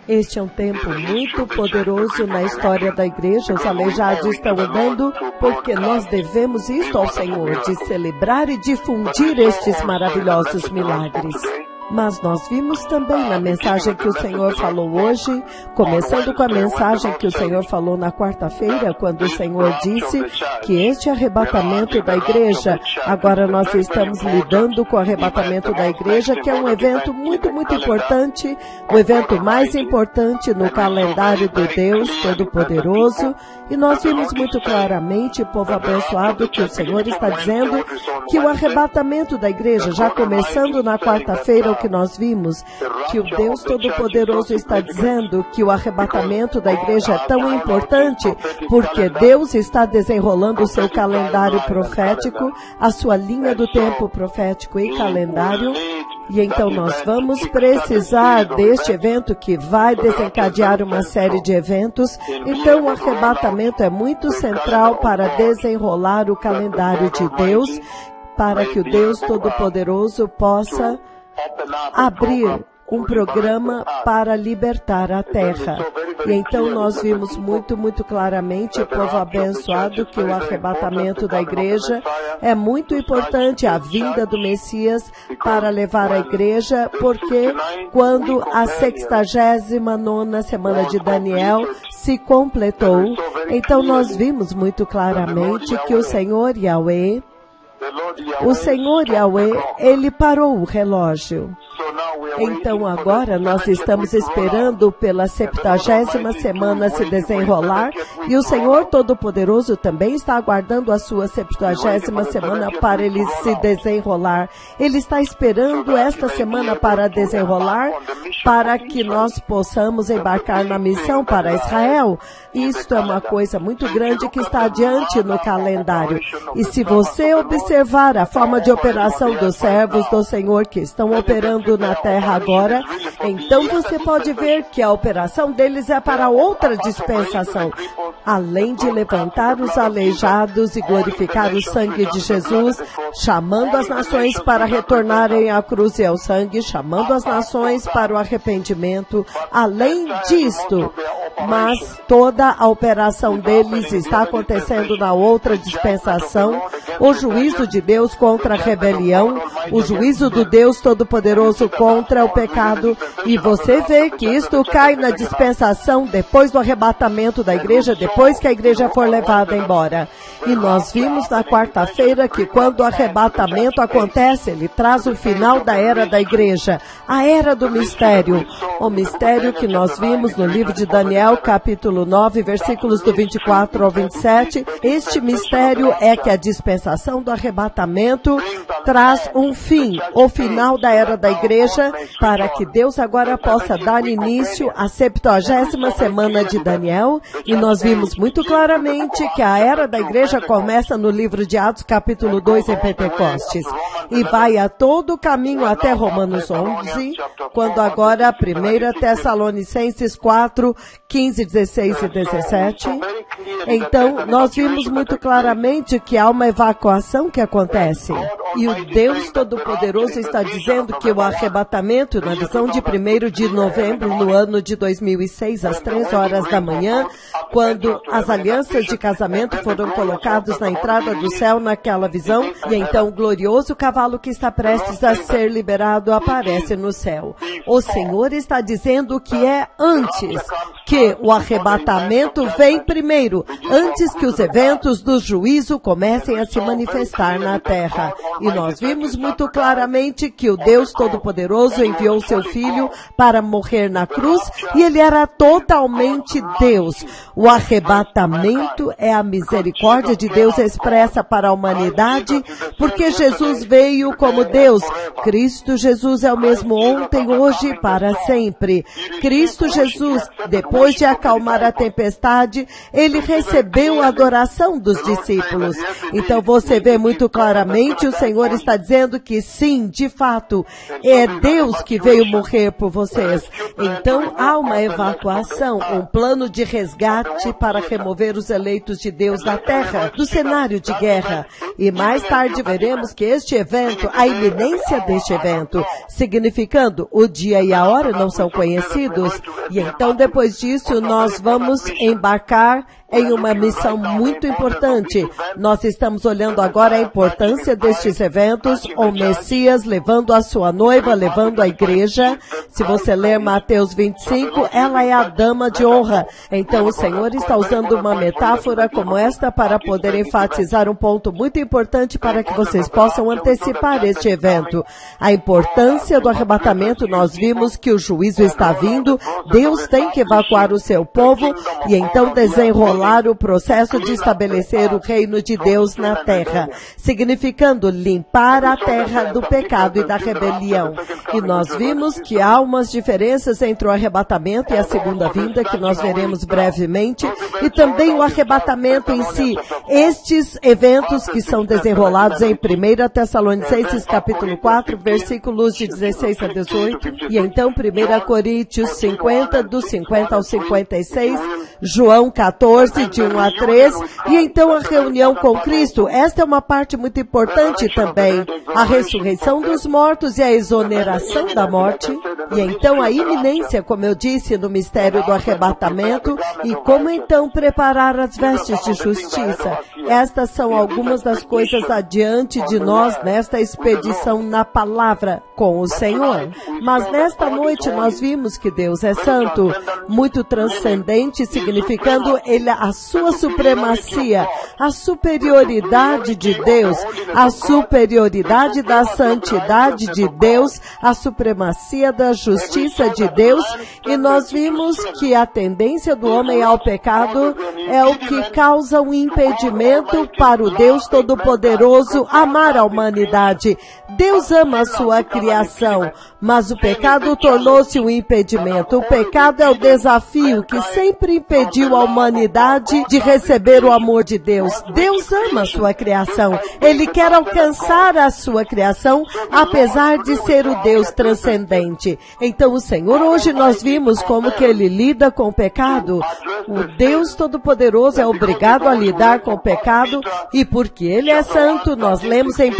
Este é um tempo muito poderoso na história da igreja. Os aleijados estão andando porque nós devemos isto ao Senhor, de celebrar e difundir estes maravilhosos milagres. Mas nós vimos também na mensagem que o Senhor falou hoje, começando com a mensagem que o Senhor falou na quarta-feira, quando o Senhor disse que este arrebatamento da igreja, agora nós estamos lidando com o arrebatamento da igreja, que é um evento muito, muito importante, o evento mais importante no calendário do Deus Todo-Poderoso, e nós vimos muito claramente, povo abençoado, que o Senhor está dizendo que o arrebatamento da igreja, já começando na quarta-feira, que nós vimos, que o Deus Todo-Poderoso está dizendo que o arrebatamento da igreja é tão importante porque Deus está desenrolando o seu calendário profético, a sua linha do tempo profético e calendário. E então nós vamos precisar deste evento que vai desencadear uma série de eventos. Então o arrebatamento é muito central para desenrolar o calendário de Deus, para que o Deus Todo-Poderoso possa abrir um programa para libertar a terra. E então nós vimos muito, muito claramente, povo abençoado, que o arrebatamento da igreja é muito importante, a vinda do Messias para levar a igreja, porque quando a 69ª semana de Daniel se completou, então nós vimos muito claramente que o Senhor Yahweh, Ele parou o relógio. Então agora nós estamos esperando pela 70ª semana se desenrolar e o Senhor Todo-Poderoso também está aguardando a sua 70ª semana para ele se desenrolar. Ele está esperando esta semana para desenrolar, para que nós possamos embarcar na missão para Israel. Isto é uma coisa muito grande que está adiante no calendário. E se você observar a forma de operação dos servos do Senhor que estão operando na terra agora, então você pode ver que a operação deles é para outra dispensação. Além de levantar os aleijados e glorificar o sangue de Jesus, chamando as nações para retornarem à cruz e ao sangue, chamando as nações para o arrependimento. Além disto, mas toda a operação deles está acontecendo na outra dispensação, o juízo de Deus contra a rebelião, o juízo do Deus Todo-Poderoso contra o pecado, e você vê que isto cai na dispensação depois do arrebatamento da igreja, depois que a igreja for levada embora. E nós vimos na quarta-feira que quando o arrebatamento acontece, ele traz o final da era da igreja, a era do mistério. O mistério que nós vimos no livro de Daniel, capítulo 9, versículos do 24 ao 27. Este mistério é que a dispensação do arrebatamento traz um fim, o final da era da igreja, para que Deus agora possa dar início à 70ª semana de Daniel. E nós vimos muito claramente que a era da igreja começa no livro de Atos, capítulo 2, em Pentecostes, e vai a todo o caminho até Romanos 11, quando agora 1 Tessalonicenses 4, 15, 16 e 17. Então, nós vimos muito claramente que há uma evacuação que acontece. E o Deus Todo-Poderoso está dizendo que o arrebatamento, na visão de 1º de novembro, no ano de 2006, às 3 horas da manhã, quando as alianças de casamento foram colocadas na entrada do céu naquela visão, e então o glorioso cavalo que está prestes a ser liberado aparece no céu. O Senhor está dizendo que é antes, que o arrebatamento vem primeiro, antes que os eventos do juízo comecem a se manifestar na terra. E nós vimos muito claramente que o Deus Todo-Poderoso enviou seu Filho para morrer na cruz, e ele era totalmente Deus. O arrebatamento é a misericórdia de Deus expressa para a humanidade, porque Jesus veio como Deus. Cristo Jesus é o mesmo ontem, hoje e para sempre. Cristo Jesus, depois de acalmar a tempestade, ele recebeu a adoração dos discípulos. Então você vê muito claramente, o Senhor está dizendo que sim, de fato, é Deus que veio morrer por vocês. Então há uma evacuação, um plano de resgate para remover os eleitos de Deus da terra, do cenário de guerra. E mais tarde veremos que este evento, a iminência deste evento, significando o dia e a hora não são conhecidos. E então depois disso nós vamos embarcar em uma missão muito importante. Nós estamos olhando agora a importância destes eventos, o Messias levando a sua noiva, levando a igreja. Se você ler Mateus 25, ela é a dama de honra. Então o Senhor está usando uma metáfora como esta para poder enfatizar um ponto muito importante para que vocês possam antecipar este evento. A importância do arrebatamento, nós vimos que o juízo está vindo, Deus tem que evacuar o seu povo e então desenrolar o processo de estabelecer o reino de Deus na terra, significando limpar a terra do pecado e da rebelião. E nós vimos que há umas diferenças entre o arrebatamento e a segunda vinda, que nós veremos brevemente, e também o arrebatamento em si. Estes eventos que são desenrolados em 1 Tessalonicenses capítulo 4, versículos de 16 a 18, e então 1 Coríntios 50, do 50 ao 56, João 14, de 1 a 3, e então a reunião com Cristo. Esta é uma parte muito importante também. A ressurreição dos mortos e a exoneração da morte. E então a iminência, como eu disse, no mistério do arrebatamento, e como então preparar as vestes de justiça. Estas são algumas das coisas adiante de nós nesta expedição na palavra com o Senhor. Mas nesta noite nós vimos que Deus é santo, muito transcendente, significando Ele a sua supremacia, a superioridade de Deus, a superioridade da santidade de Deus, a supremacia da justiça de Deus, e nós vimos que a tendência do homem ao pecado é o que causa um impedimento para o Deus Todo-Poderoso amar a humanidade. Deus ama a sua criação, mas o pecado tornou-se um impedimento. O pecado é o desafio que sempre impediu a humanidade de receber o amor de Deus. Deus ama a sua criação. Ele quer alcançar a sua criação, apesar de ser o Deus transcendente. Então o Senhor, hoje nós vimos como que Ele lida com o pecado. O Deus Todo-Poderoso é obrigado a lidar com o pecado, e porque Ele é santo, nós lemos em 1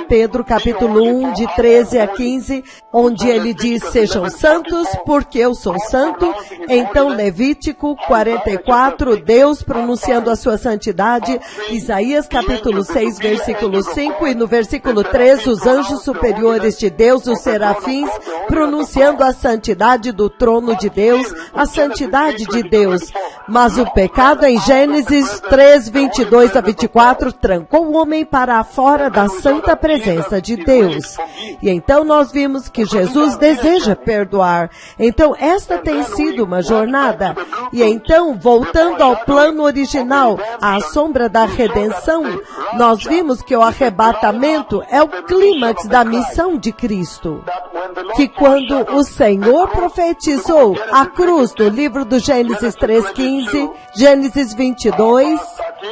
Pedro capítulo 1, de 13 a 15, onde Ele diz, sejam santos, porque eu sou santo. Então Levítico 44, Deus pronunciando a sua santidade. Isaías capítulo 6, versículo 5, e no versículo 3, os anjos superiores de Deus, os serafins, pronunciando a santidade do trono de Deus, a santidade de Deus. Mas o pecado, em Gênesis 3, 22 a 24, trancou o homem para fora da santa presença de Deus. E então nós vimos que Jesus deseja perdoar. Então esta tem sido uma jornada. E então, voltando ao plano original, à sombra da redenção, nós vimos que o arrebatamento é o clímax da missão de Cristo. Que quando o Senhor profetizou a cruz no livro do Gênesis 3:15, Gênesis 22,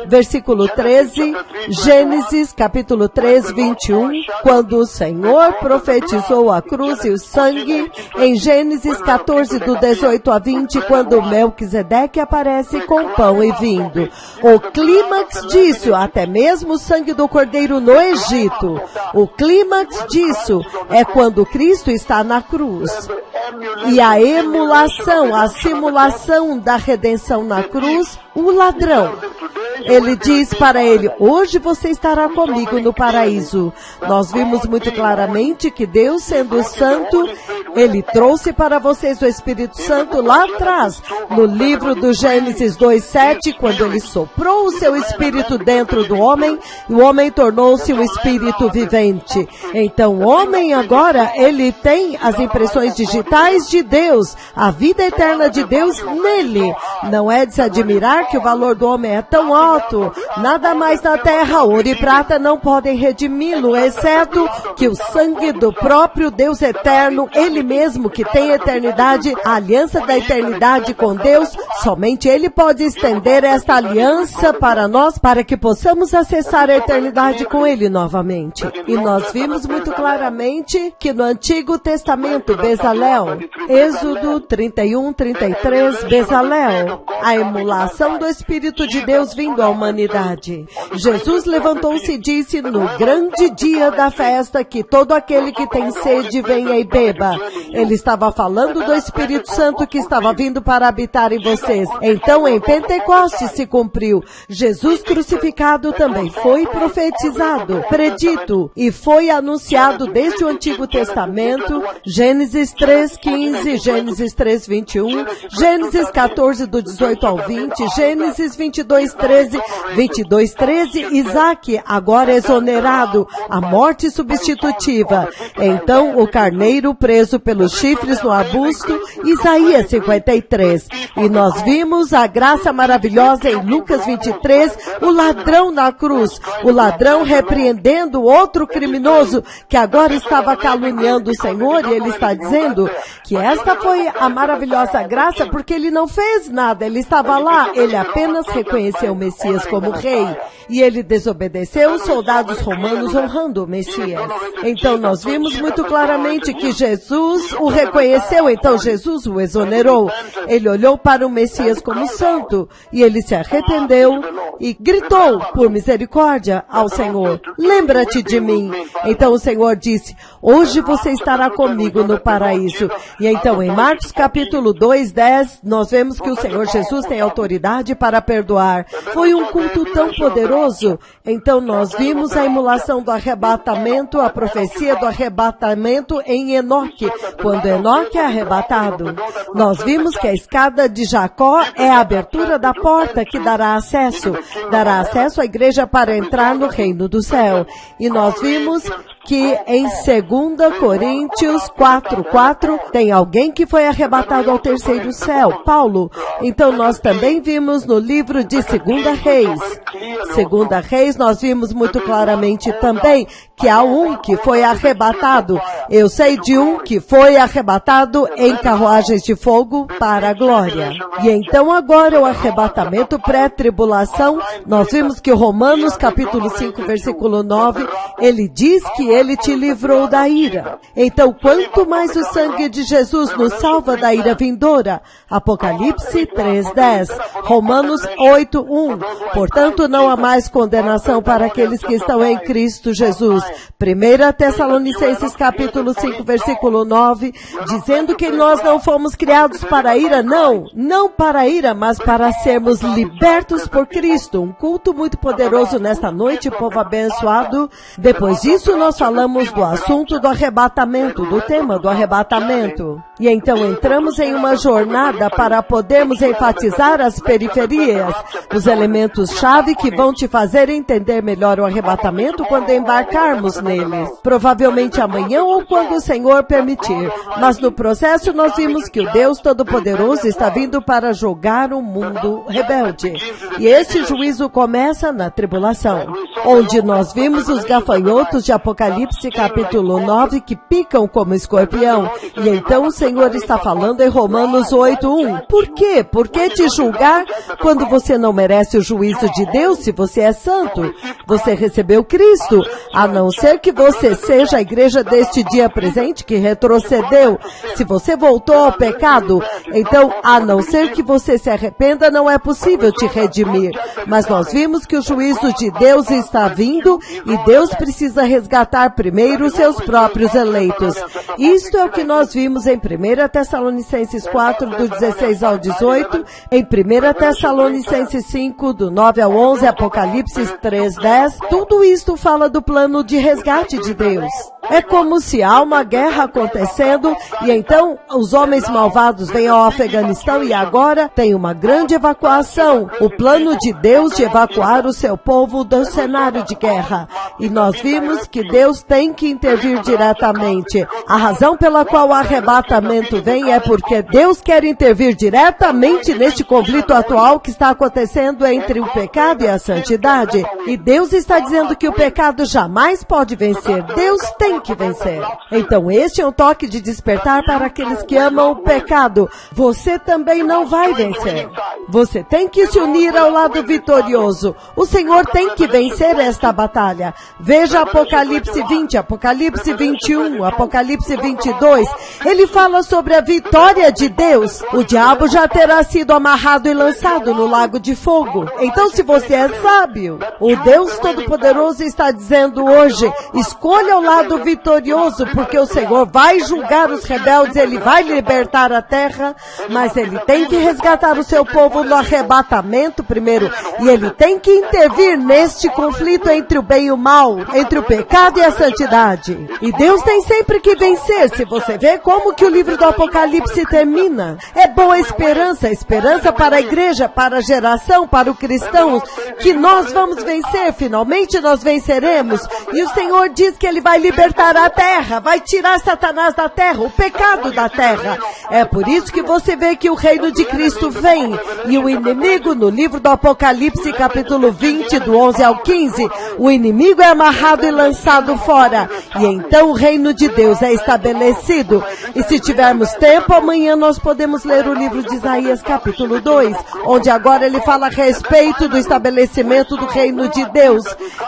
versículo 13, Gênesis capítulo 3, 21, quando o Senhor profetizou a cruz e o sangue, em Gênesis 14, do 18 a 20, quando Melquisedeque aparece com pão e vinho. O clímax disso, até mesmo o sangue do cordeiro no Egito, o clímax disso é quando Cristo está na cruz. E a emulação, a simulação da redenção na cruz, o ladrão. Ele diz para ele, hoje você estará comigo no paraíso. Nós vimos muito claramente que Deus, sendo santo, Ele trouxe para vocês o Espírito Santo lá atrás, no livro do Gênesis 2:7, quando Ele soprou o seu Espírito dentro do homem, e o homem tornou-se um Espírito vivente. Então o homem agora, ele tem as impressões digitais de Deus, a vida eterna de Deus nele. Não é de se admirar que o valor do homem é tão alto, nada mais na terra, ouro e prata não podem redimi-lo, exceto que o sangue do próprio Deus eterno, Ele mesmo que tem eternidade, a aliança da eternidade com Deus, somente Ele pode estender esta aliança para nós, para que possamos acessar a eternidade com Ele novamente. E nós vimos muito claramente que no Antigo Testamento, Bezalel, Êxodo 31, 33, Bezalel, a emulação do Espírito de Deus vindo perseguindo a humanidade. Jesus levantou-se e disse no grande dia da festa que todo aquele que tem sede venha e beba. Ele estava falando do Espírito Santo que estava vindo para habitar em vocês. Então em Pentecostes se cumpriu. Jesus crucificado também foi profetizado, predito e foi anunciado desde o Antigo Testamento, Gênesis 3:15, Gênesis 3:21, Gênesis 14 do 18 ao 20, Gênesis 22:13, Isaac agora exonerado, a morte substitutiva. Então o carneiro preso pelos chifres no arbusto, Isaías 53. E nós vimos a graça maravilhosa em Lucas 23, o ladrão na cruz, o ladrão repreendendo outro criminoso que agora estava caluniando o Senhor, e ele está dizendo que esta foi a maravilhosa graça porque ele não fez nada, ele estava lá, ele apenas reconheceu o Messias como rei e ele desobedeceu os soldados romanos honrando o Messias. Então nós vimos muito claramente que Jesus o reconheceu, então Jesus o exonerou. Ele olhou para o Messias como santo e ele se arrependeu e gritou por misericórdia ao Senhor: lembra-te de mim. Então o Senhor disse: hoje você estará comigo no paraíso. E então em Marcos capítulo 2:10, nós vemos que o Senhor Jesus tem autoridade para perdoar. Foi um culto tão poderoso. Então nós vimos a imulação do arrebatamento, a profecia do arrebatamento em Enoque, quando Enoque é arrebatado. Nós vimos que a escada de Jacó é a abertura da porta que dará acesso à igreja para entrar no reino do céu. E nós vimos que em 2 Coríntios 4:4 tem alguém que foi arrebatado ao terceiro céu, Paulo. Então nós também vimos no livro de 2 Reis. 2 Reis nós vimos muito claramente também que há um que foi arrebatado. Eu sei de um que foi arrebatado em carruagens de fogo para a glória. E então agora o arrebatamento pré-tribulação, nós vimos que Romanos capítulo 5 versículo 9, ele diz que ele te livrou da ira. Então quanto mais o sangue de Jesus nos salva da ira vindoura. Apocalipse 3:10, Romanos 8:1. Portanto não há mais condenação para aqueles que estão em Cristo Jesus. 1 Tessalonicenses capítulo 5 versículo 9, dizendo que nós não fomos criados para a ira, não para a ira, mas para sermos libertos por Cristo. Um culto muito poderoso nesta noite, povo abençoado. Depois disso nós falamos do assunto do arrebatamento, do tema do arrebatamento. E então entramos em uma jornada para podermos enfatizar as periferias, os elementos-chave que vão te fazer entender melhor o arrebatamento quando embarcarmos neles. Provavelmente amanhã ou quando o Senhor permitir. Mas no processo nós vimos que o Deus Todo-Poderoso está vindo para julgar o mundo rebelde. E esse juízo começa na tribulação, onde nós vimos os gafanhotos de Apocalipse capítulo 9 que picam como escorpião. E então o Senhor está falando em Romanos 8:1. Por quê? Por que te julgar quando você não merece o juízo de Deus se você é santo? Você recebeu Cristo, a não ser que você seja a igreja deste dia presente que retrocedeu. Se você voltou ao pecado, então a não ser que você se arrependa, não é possível te redimir. Mas nós vimos que o juízo de Deus está vindo e Deus precisa resgatar primeiro os seus próprios eleitos. Isto é o que nós vimos em 1 Tessalonicenses 4, do 16 ao 18, em 1 Tessalonicenses 5, do 9 ao 11, Apocalipse 3:10. Tudo isto fala do plano de resgate de Deus. É como se há uma guerra acontecendo e então os homens malvados vêm ao Afeganistão e agora tem uma grande evacuação. O plano de Deus de evacuar o seu povo do cenário de guerra. E nós vimos que Deus tem que intervir diretamente. A razão pela qual o arrebatamento vem é porque Deus quer intervir diretamente neste conflito atual que está acontecendo entre o pecado e a santidade. E Deus está dizendo que o pecado jamais pode vencer. Deus tem que vencer. Então este é um toque de despertar para aqueles que amam o pecado. Você também não vai vencer. Você tem que se unir ao lado vitorioso. O Senhor tem que vencer esta batalha. Veja Apocalipse 20, Apocalipse 21, Apocalipse 22. Ele fala sobre a vitória de Deus. O diabo já terá sido amarrado e lançado no lago de fogo. Então, se você é sábio, o Deus Todo-Poderoso está dizendo hoje, escolha o lado vitorioso, porque o Senhor vai julgar os rebeldes, Ele vai libertar a terra, mas Ele tem que resgatar o seu povo no arrebatamento primeiro, e Ele tem que intervir neste conflito entre o bem e o mal, entre o pecado e a santidade. E Deus tem sempre que vencer. Se você vê como que o livro do Apocalipse termina, é boa esperança, esperança para a igreja, para a geração, para o cristão, que nós vamos vencer, finalmente nós venceremos. E o Senhor diz que Ele vai libertar a terra, vai tirar Satanás da terra, o pecado da terra. É por isso que você vê que o reino de Cristo vem, e o inimigo, no livro do Apocalipse, capítulo 20, do 11 ao 15, o inimigo é amarrado e lançado fora, e então o reino de Deus é estabelecido. E se tivermos tempo, amanhã nós podemos ler o livro de Isaías, capítulo 2, onde agora ele fala a respeito do estabelecimento do reino de Deus.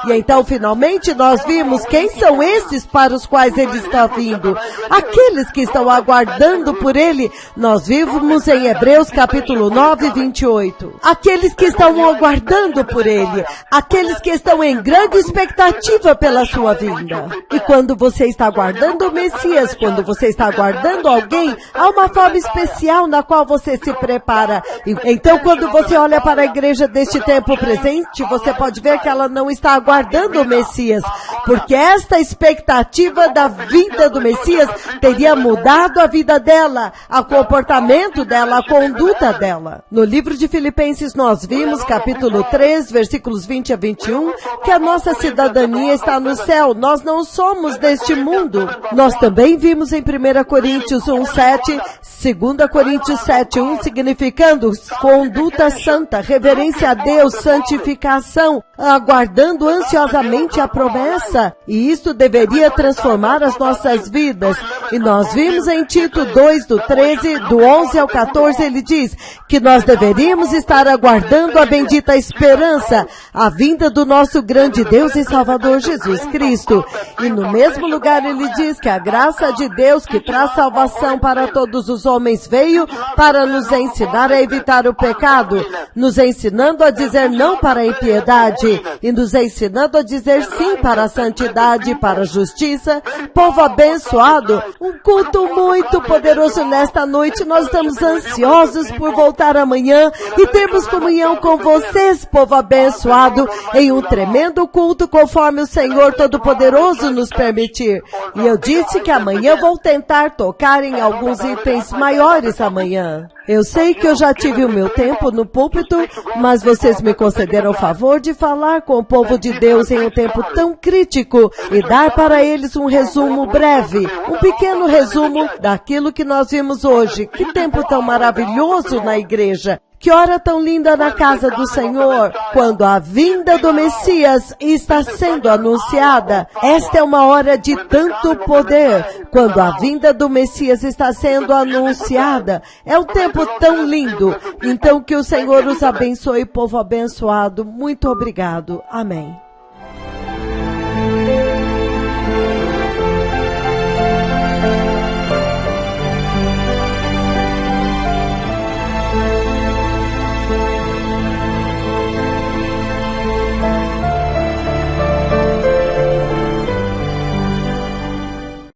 E então, finalmente, nós vimos quem são esses para os quais ele está vindo. Aqueles que estão aguardando por ele, nós vimos em Hebreus, capítulo 9, 28. Aqueles que estão aguardando por ele, aqueles que estão em grande expectativa pela sua vinda. E quando você está aguardando o Messias, quando você está aguardando alguém, há uma forma especial na qual você se prepara. Então, quando você olha para a igreja deste tempo presente, você pode ver que ela não está aguardando o Messias, porque esta expectativa da vinda do Messias teria mudado a vida dela, o comportamento dela, a conduta dela. No livro de Filipenses nós vimos, capítulo 3, versículos 20 a 21, que a nossa cidadania está no céu. Nós não somos deste mundo. Nós também vimos em 1 Coríntios 1:7, 2 Coríntios 7:1, significando conduta santa, reverência a Deus, santificação, aguardando ansiosamente a promessa. E isso deveria transformar as nossas vidas. E nós vimos em Tito 2, do 13, do 11 ao 14, ele diz que nós deveríamos estar aguardando a bendita esperança, a vinda do nosso grande Deus e Salvador Jesus Cristo. E no mesmo lugar ele diz que a graça de Deus que traz salvação para todos os homens veio para nos ensinar a evitar o pecado, nos ensinando a dizer não para a impiedade e nos ensinando a dizer sim para a santidade, para a justiça. Povo abençoado, um culto muito poderoso nesta noite. Nós estamos ansiosos por voltar amanhã e termos comunhão com vocês, povo abençoado, em um tremendo culto conforme o Senhor Todo-Poderoso nos permitir. E eu disse que amanhã vou tentar tocar em alguns itens maiores amanhã. Eu sei que eu já tive o meu tempo no púlpito, mas vocês me concederam o favor de falar com o povo de Deus em um tempo tão crítico e dar para eles um resumo breve, um pequeno resumo daquilo que nós vimos hoje. Que tempo tão maravilhoso na igreja! Que hora tão linda na casa do Senhor, quando a vinda do Messias está sendo anunciada. Esta é uma hora de tanto poder, quando a vinda do Messias está sendo anunciada. É um tempo tão lindo. Então que o Senhor os abençoe, povo abençoado. Muito obrigado. Amém.